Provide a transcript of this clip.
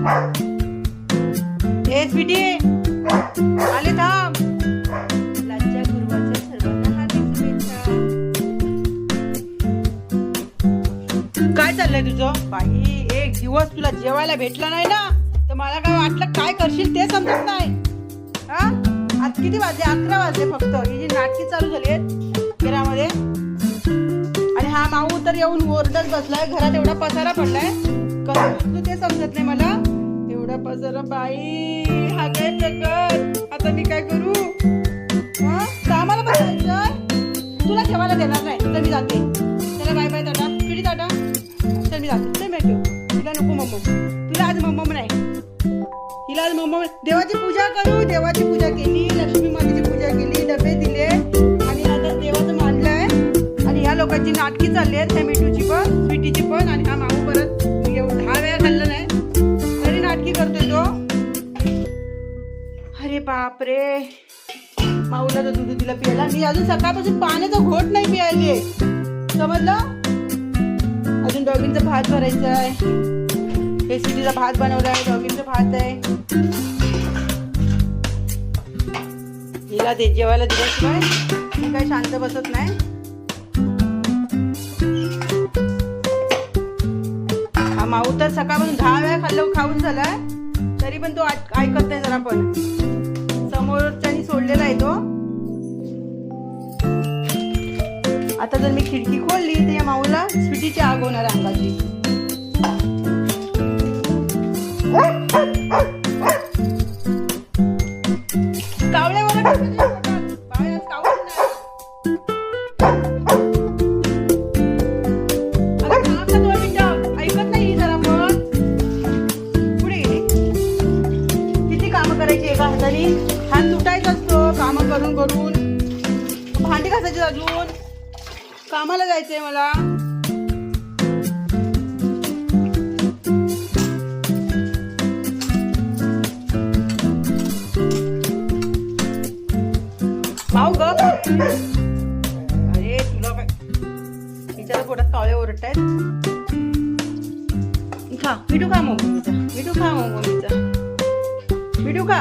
ए स्वीटी आले थांब. लाजच्या गुरुवारच्या सर्वांना हार्दिक शुभेच्छा. काय चाललंय तुझं बाई? एक दिवस तुला जेवायला भेटला नाही ना तर मला काय वाटलं काय करशील ते समजत नाही. हा आज किती वाजले? 11 वाजले फक्त. ही जी नाटकी चालू झाली आहेत घरामध्ये आणि हा माऊ तर येऊन ओरडत बसलाय. घरात एवढा पसारा पडलाय कसं ते समजत नाही मला. एवढा पसारा बाई हा काय जगत. आता मी काय करू? कामाला पण जायचं तुला ठेवायला देणार नाही तर मी जाते. चला बाय बाय टाटा. किती टाटा. चल मी जाते. चल भेटू. तुला नको मम्मा. तुला आज मम्मा नाही. हिला आज मम्मा. देवाची पूजा करू. देवाची पूजा केली. लक्ष्मी मातेची पूजा केली. डबे दिले आणि आता देवाचं मांडलंय आणि ह्या लोकांची नाटकी चालली आहेत. त्या मिठूची पण स्वीटीची पण. आणि हा माऊ परत 10 वेळा खाल्लं नाही तरी नाटकी करतोय तो. अरे बापरे. माऊला तर दूध दिलं प्यायला. मी अजून सकाळपासून पाण्याचा घोट नाही प्यायले समजलं. अजून डॉगिंगचा भात भरायचा आहे. हे सिटीचा भात बनवलाय. डॉगिंगचा भात आहे. हिला दे जेवायला दिल्याशिवाय मी काही शांत बसत नाही. हा माऊ तर सकाळपासून 10 वेळा खाऊन झालाय तरी पण तो ऐकत नाही जरा पण. समोरच्यानी सोडलेला आहे तो. आता जर मी खिडकी खोलली तर या माऊला स्वीटीची आग होणार अंगाची. ऐकत नाही जरा पण. पुढे गेली. किती कामं करायची एका हाताने. हात तुटायचा असतो कामं करून करून. भांडी घासायची अजून. कामाला जायचंय मला. माऊ ग. अरे तुला काय तिच्या पोटात कावळे ओरडतायत. खा मिठू. खा मग मम्मीचा. मिठू खा मग मम्मीचा. मिठू खा.